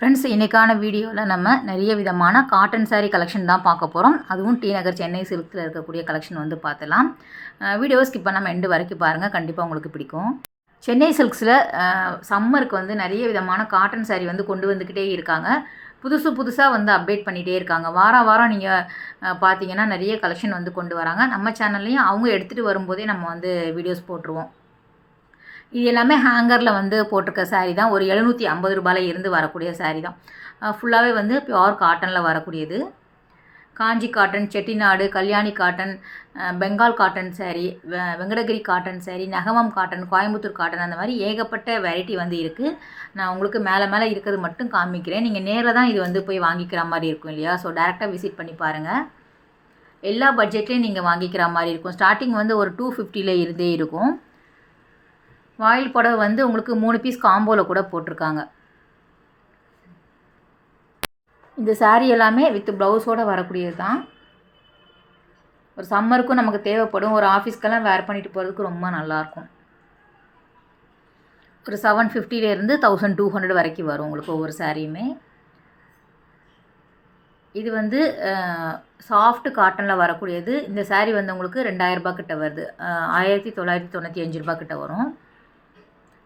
Friends, இன்றைக்கான வீடியோவில் நம்ம நிறைய விதமான காட்டன் சாரீ கலெக்ஷன் தான் பார்க்க போகிறோம். அதுவும் டி நகர் சென்னை சில்கில் இருக்கக்கூடிய கலெக்ஷன் வந்து பார்த்துலாம். வீடியோ ஸ்கிப் பண்ணாமல் எண்டு வரைக்கும் பாருங்கள், கண்டிப்பாக உங்களுக்கு பிடிக்கும். சென்னை சில்க்ஸில் சம்மருக்கு வந்து நிறைய விதமான காட்டன் சாரீ வந்து கொண்டு வந்துக்கிட்டே இருக்காங்க. புதுசாக வந்து அப்டேட் பண்ணிகிட்டே இருக்காங்க. வாரம் நீங்கள் பார்த்தீங்கன்னா நிறைய கலெக்ஷன் வந்து கொண்டு வராங்க. நம்ம சேனல்லையும் அவங்க எடுத்துகிட்டு வரும்போதே நம்ம வந்து வீடியோஸ் போட்டுருவோம். இது எல்லாமே ஹேங்கரில் வந்து போட்டிருக்க சாரீ தான். ஒரு 750 ரூபாயில் இருந்து வரக்கூடிய சாரீ தான். ஃபுல்லாகவே வந்து பியோர் காட்டனில் வரக்கூடியது. Kanchi cotton, Chettinad, Kalyani cotton, Bengal cotton saree, Venkatagiri cotton saree, Nagamam cotton, Coimbatore cotton, அந்த மாதிரி ஏகப்பட்ட வெரைட்டி வந்து இருக்குது. நான் உங்களுக்கு மேலே இருக்கிறது மட்டும் காமிக்கிறேன். நீங்கள் நேரில் தான் இது வந்து போய் வாங்கிக்கிற மாதிரி இருக்கும் இல்லையா? ஸோ டேரெக்டாக விசிட் பண்ணி பாருங்கள். எல்லா பட்ஜெட்லேயும் நீங்கள் வாங்கிக்கிற மாதிரி இருக்கும். ஸ்டார்டிங் வந்து ஒரு 250 இருந்தே இருக்கும். வாயில் புடவை வந்து உங்களுக்கு 3 பீஸ் காம்போவில் கூட போட்டிருக்காங்க. இந்த சாரீ எல்லாமே வித் ப்ளவுஸோடு வரக்கூடியது தான். ஒரு சம்மருக்கும் நமக்கு தேவைப்படும். ஒரு ஆஃபீஸ்க்கெல்லாம் வேர் பண்ணிட்டு போகிறதுக்கு ரொம்ப நல்லாயிருக்கும். ஒரு 750 1200 வரைக்கும் வரும் உங்களுக்கு ஒவ்வொரு சாரியுமே. இது வந்து சாஃப்ட் காட்டனில் வரக்கூடியது. இந்த சாரீ வந்து உங்களுக்கு 2000 ரூபாய் கிட்ட வருது. 1995 ரூபாய் கிட்ட வரும்.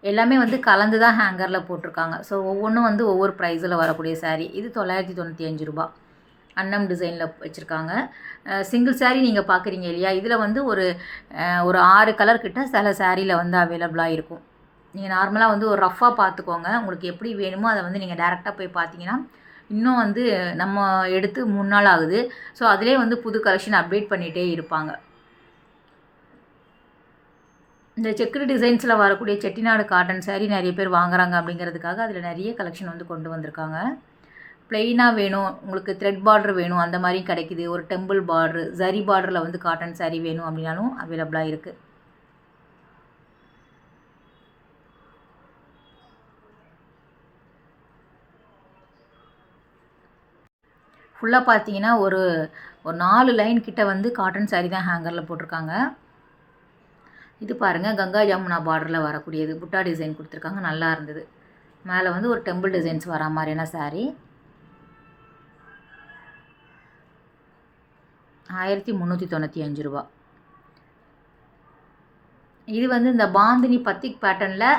எல்லாமே வந்து கலந்து தான் ஹேங்கரில் போட்டிருக்காங்க. ஸோ ஒவ்வொன்றும் வந்து ஒவ்வொரு ப்ரைஸில் வரக்கூடிய சாரீ. இது 995 ரூபா. அன்னம் டிசைனில் வச்சுருக்காங்க. சிங்கிள் சாரீ நீங்கள் பார்க்குறீங்க இல்லையா? இதில் வந்து ஒரு 6 கலர் கிட்ட சில சாரியில் வந்து அவைலபிளாக இருக்கும். நீங்கள் நார்மலாக வந்து ஒரு ரஃப்பாக பார்த்துக்கோங்க. உங்களுக்கு எப்படி வேணுமோ அதை வந்து நீங்கள் டேரெக்டாக போய் பார்த்தீங்கன்னா இன்னும் வந்து நம்ம எடுத்து 3 நாள் ஆகுது. ஸோ அதிலே வந்து புது கலெக்ஷன் அப்டேட் பண்ணிகிட்டே இருப்பாங்க. இந்த செக்குடு டிசைன்ஸில் வரக்கூடிய செட்டிநாடு காட்டன் சாரீ நிறைய பேர் வாங்குறாங்க அப்படிங்கிறதுக்காக அதில் நிறைய கலெக்ஷன் வந்து கொண்டு வந்திருக்காங்க. ப்ளெயினாக வேணும், உங்களுக்கு த்ரெட் பார்டர் வேணும், அந்த மாதிரியும் கிடைக்குது. ஒரு டெம்பிள் பார்டர், ஜரி பார்டரில் வந்து காட்டன் சாரீ வேணும் அப்படின்னாலும் அவைலபிளாக இருக்குது. ஃபுல்லாக பார்த்தீங்கன்னா ஒரு 4 லைன் கிட்ட வந்து காட்டன் சாரீ தான் ஹேங்கரில் போட்டிருக்காங்க. இது பாருங்கள், கங்கா ஜமுனா பார்டரில் வரக்கூடியது. புட்டா டிசைன் கொடுத்துருக்காங்க, நல்லா இருந்தது. மேலே வந்து ஒரு டெம்பிள் டிசைன்ஸ் வரா மாதிரியான சாரீ. 1395 ரூபா. இது வந்து இந்த பாந்தினி பத்திக் பேட்டர்னில்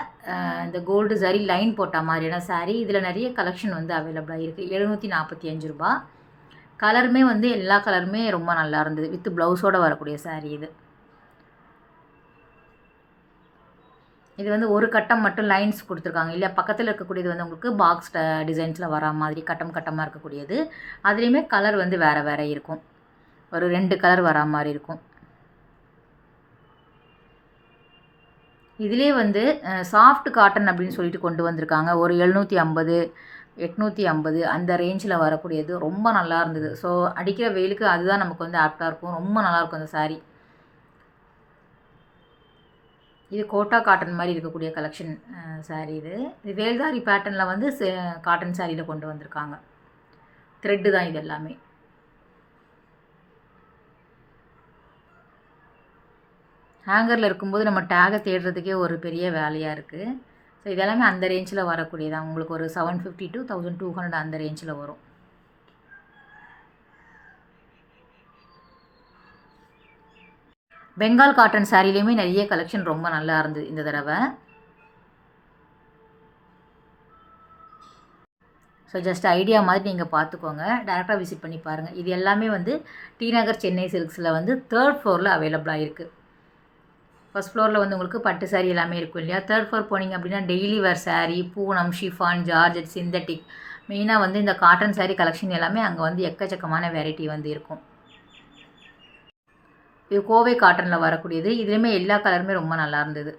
இந்த கோல்டு ஜரி லைன் போட்ட மாதிரியான சாரீ. இதில் நிறைய கலெக்ஷன் வந்து அவைலபிளாக இருக்குது. 745 ரூபா. கலருமே வந்து எல்லா கலருமே ரொம்ப நல்லா இருந்தது. வித் ப்ளவுஸோடு வரக்கூடிய சாரீ இது. இது வந்து ஒரு கட்டம் மட்டும் லைன்ஸ் கொடுத்துருக்காங்க இல்லையா? பக்கத்தில் இருக்கக்கூடியது வந்து உங்களுக்கு பாக்ஸ் டிசைன்ஸில் வரா மாதிரி கட்டமாக இருக்கக்கூடியது. அதுலேயுமே கலர் வந்து வேறு இருக்கும். ஒரு 2 கலர் வரா மாதிரி இருக்கும். இதிலே வந்து சாஃப்ட் காட்டன் அப்படின்னு சொல்லிட்டு கொண்டு வந்திருக்காங்க. ஒரு 750 850 அந்த ரேஞ்சில் வரக்கூடியது ரொம்ப நல்லா இருந்தது. ஸோ அடிக்கிற வெயிலுக்கு அதுதான் நமக்கு வந்து ஆப்டாக இருக்கும். ரொம்ப நல்லாயிருக்கும் அந்த சாரீ. இது கோட்டா காட்டன் மாதிரி இருக்கக்கூடிய கலெக்ஷன் சாரீ. இது வேல்தாரி பேட்டர்னில் வந்து காட்டன் சாரியில் கொண்டு வந்திருக்காங்க. த்ரெட்டு தான் இது எல்லாமே. ஹேங்கரில் இருக்கும்போது நம்ம டேகை தேடுறதுக்கே ஒரு பெரிய வேலையாக இருக்குது. ஸோ இதெல்லாமே அந்த ரேஞ்சில் வரக்கூடியதான். உங்களுக்கு ஒரு 750 to 1200 அந்த ரேஞ்சில் வரும். பெங்கால் காட்டன் சாரிலையுமே நிறைய கலெக்ஷன் ரொம்ப நல்லா இருந்தது இந்த தடவை. ஸோ ஜஸ்ட் ஐடியா மாதிரி நீங்கள் பார்த்துக்கோங்க. டேரெக்டாக விசிட் பண்ணி பாருங்கள். இது எல்லாமே வந்து டி நகர் சென்னை சில்க்ஸில் வந்து 3rd ஃப்ளோரில் அவைலபிளாக இருக்குது. ஃபஸ்ட் ஃப்ளோரில் வந்து உங்களுக்கு பட்டு சாரீ எல்லாமே இருக்கும் இல்லையா? 3rd ஃப்ளோர் போனீங்க அப்படின்னா டெய்லி வேர் sari, Poonam, chiffon, georgette, synthetic, மெயினாக வந்து இந்த காட்டன் சாரீ கலெக்ஷன் எல்லாமே அங்கே வந்து எக்கச்சக்கமான வெரைட்டி வந்து இருக்கும். இது கோவை காட்டனில் வரக்கூடியது. இதுலேயுமே எல்லா கலருமே ரொம்ப நல்லா இருந்தது.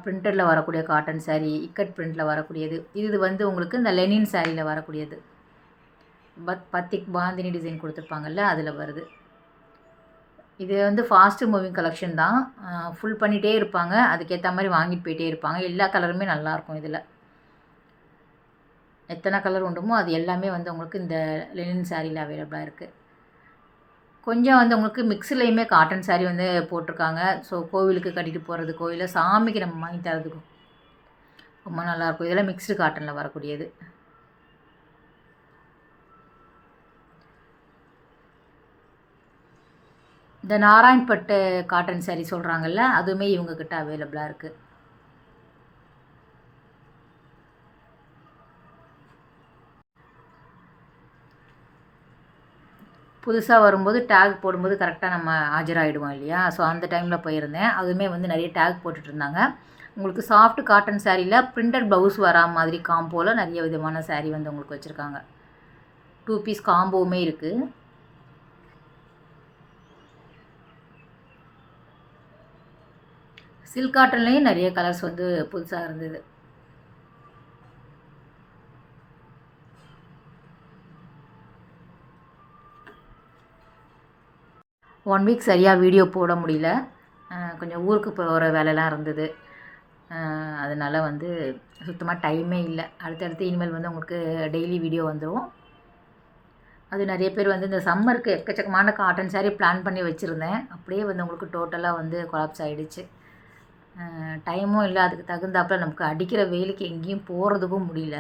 பிரிண்டடில் வரக்கூடிய காட்டன் சாரீ, இக்கட் பிரிண்டில் வரக்கூடியது. இது வந்து உங்களுக்கு இந்த லெனின் சாரியில் வரக்கூடியது. பத்திக் பாந்தினி டிசைன் கொடுத்துருப்பாங்கல்ல, அதில் வருது. இது வந்து ஃபாஸ்ட் மூவிங் கலெக்ஷன் தான். ஃபுல் பண்ணிகிட்டே இருப்பாங்க. அதுக்கேற்ற மாதிரி வாங்கிட்டு போயிட்டே இருப்பாங்க. எல்லா கலருமே நல்லாயிருக்கும். இதில் எத்தனை கலர் உண்டுமோ அது எல்லாமே வந்து உங்களுக்கு இந்த லெனின் சாரியில் அவைலபிளாக இருக்குது. கொஞ்சம் வந்து உங்களுக்கு மிக்ஸ்லேயுமே காட்டன் சாரீ வந்து போட்டிருக்காங்க. ஸோ கோவிலுக்கு கட்டிட்டு போகிறது, கோவிலில் சாமிக்கு நம்ம வாங்கி தரதுக்கும் ரொம்ப நல்லாயிருக்கும். இதெல்லாம் மிக்ஸ்டு காட்டனில் வரக்கூடியது. இந்த நாராயண்பட்டு காட்டன் சாரீ சொல்கிறாங்கல்ல, அதுவுமே இவங்கக்கிட்ட அவைலபிளாக இருக்குது. புதுசாக வரும்போது டேக் போடும்போது கரெக்டாக நம்ம ஆஜராகிடுவோம் இல்லையா? ஸோ அந்த டைமில் போயிருந்தேன். அதுவுமே வந்து நிறைய டேக் போட்டுட்ருந்தாங்க. உங்களுக்கு சாஃப்ட் காட்டன் சாரியில் பிரிண்டட் ப்ளவுஸ் வரா மாதிரி காம்போவில் நிறைய விதமான சாரீ வந்து உங்களுக்கு வச்சுருக்காங்க. 2 பீஸ் காம்போவுமே இருக்குது. சில்க் காட்டன்லேயும் நிறைய கலர்ஸ் வந்து புதுசாக இருந்தது. ஒன் வீக் சரியாக வீடியோ போட முடியல. கொஞ்சம் ஊருக்கு போகிற வேலைலாம் இருந்தது. அதனால் வந்து சுத்தமாக டைமே இல்லை. அடுத்தடுத்து இனிமேல் வந்து உங்களுக்கு டெய்லி வீடியோ வந்துடும். அது நிறைய பேர் வந்து இந்த சம்மருக்கு எக்கச்சக்கமான காட்டன் சாரீ பிளான் பண்ணி வச்சுருந்தேன். அப்படியே வந்து உங்களுக்கு டோட்டலாக வந்து கொலாப்ஸ் ஆகிடுச்சு. டைமும் இல்லை, அதுக்கு தகுந்தாப்பில் நமக்கு அடிக்கிற வெயிலுக்கு எங்கேயும் போகிறதுக்கும் முடியல.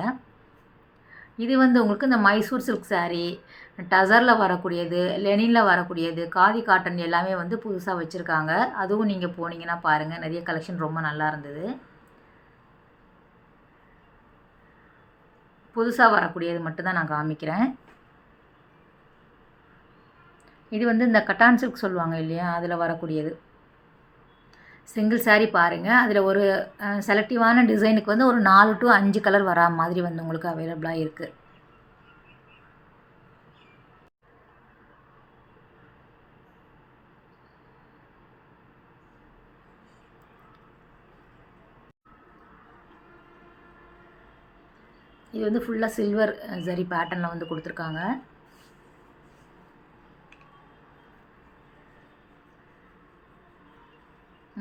இது வந்து உங்களுக்கு இந்த மைசூர் சில்க் சாரீ, டசரில் வரக்கூடியது, லெனினில் வரக்கூடியது, காதி காட்டன் எல்லாமே வந்து புதுசாக வச்சுருக்காங்க. அதுவும் நீங்கள் போனீங்கன்னா பாருங்கள், நிறைய கலெக்ஷன் ரொம்ப நல்லா இருந்தது. புதுசாக வரக்கூடியது மட்டும்தான் நான் காமிக்கிறேன். இது வந்து இந்த கட்டான் சில்க் சொல்லுவாங்க இல்லையா, அதில் வரக்கூடியது சிங்கிள் சாரீ பாருங்கள். அதில் ஒரு செலக்டிவான டிசைனுக்கு வந்து ஒரு 4 to 5 கலர் வரா மாதிரி வந்து உங்களுக்கு அவைலபிளாக இருக்குது. இது வந்து ஃபுல்லாக சில்வர் ஜரி பேட்டர்னில் வந்து கொடுத்துருக்காங்க.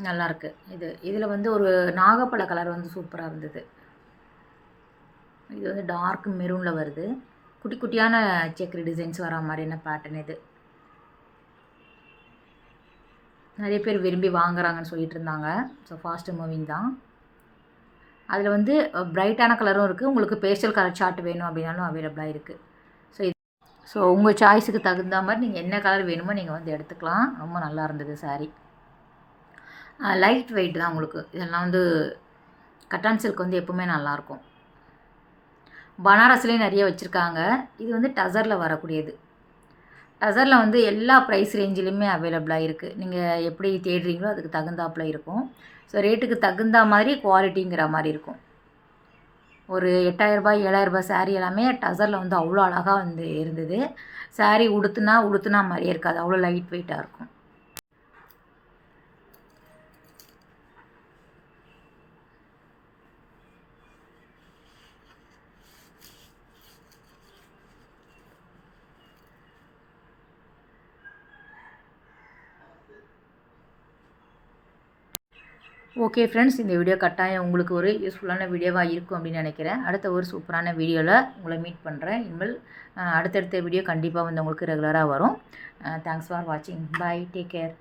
நல்லாயிருக்கு. இதில் வந்து ஒரு நாகப்பழ கலர் வந்து சூப்பராக இருந்தது. இது வந்து டார்க் மெரூனில் வருது. குட்டி குட்டியான செக்ரி டிசைன்ஸ் வரா மாதிரியான பேட்டர்ன் இது. நிறைய பேர் விரும்பி வாங்குறாங்கன்னு சொல்லிட்டு இருந்தாங்க. ஸோ ஃபாஸ்ட்டு மூவிங் தான். அதில் வந்து பிரைட்டான கலரும் இருக்குது. உங்களுக்கு பேஸ்டல் கலர் சார்ட் வேணும் அப்படின்னாலும் அவைலபிளாக இருக்குது. ஸோ உங்கள் சாய்ஸுக்கு தகுந்த மாதிரி நீங்கள் என்ன கலர் வேணுமோ நீங்கள் வந்து எடுத்துக்கலாம். ரொம்ப நல்லா இருந்தது சாரீ. லைட் வெயிட் தான் உங்களுக்கு. இதெல்லாம் வந்து கட்டான் சில்க் வந்து எப்போவுமே நல்லாயிருக்கும். பனாரஸ்லேயும் நிறைய வச்சுருக்காங்க. இது வந்து டசரில் வரக்கூடியது. டசரில் வந்து எல்லா ப்ரைஸ் ரேஞ்சிலையுமே அவைலபிளாக இருக்குது. நீங்கள் எப்படி தேடுறீங்களோ அதுக்கு தகுந்தாப்பில் இருக்கும். ஸோ ரேட்டுக்கு தகுந்த மாதிரி குவாலிட்டிங்கிற மாதிரி இருக்கும். ஒரு 8000 7000 சாரீ எல்லாமே டசரில் வந்து அவ்வளோ அழகாக வந்து இருந்தது. சாரீ உடுத்துனா மாதிரியே இருக்காது. அவ்வளோ லைட் வெயிட்டாக இருக்கும். ஓகே ஃப்ரெண்ட்ஸ், இந்த வீடியோ கட்டாயம் உங்களுக்கு ஒரு யூஸ்ஃபுல்லான வீடியோவாக இருக்கும் அப்படின்னு நினைக்கிறேன். அடுத்த ஒரு சூப்பரான வீடியோவில் உங்களை மீட் பண்ணுறேன். இனிமேல் அடுத்தடுத்த வீடியோ கண்டிப்பாக வந்து உங்களுக்கு ரெகுலராக வரும். தேங்க்ஸ் ஃபார் வாட்சிங். Bye, take care.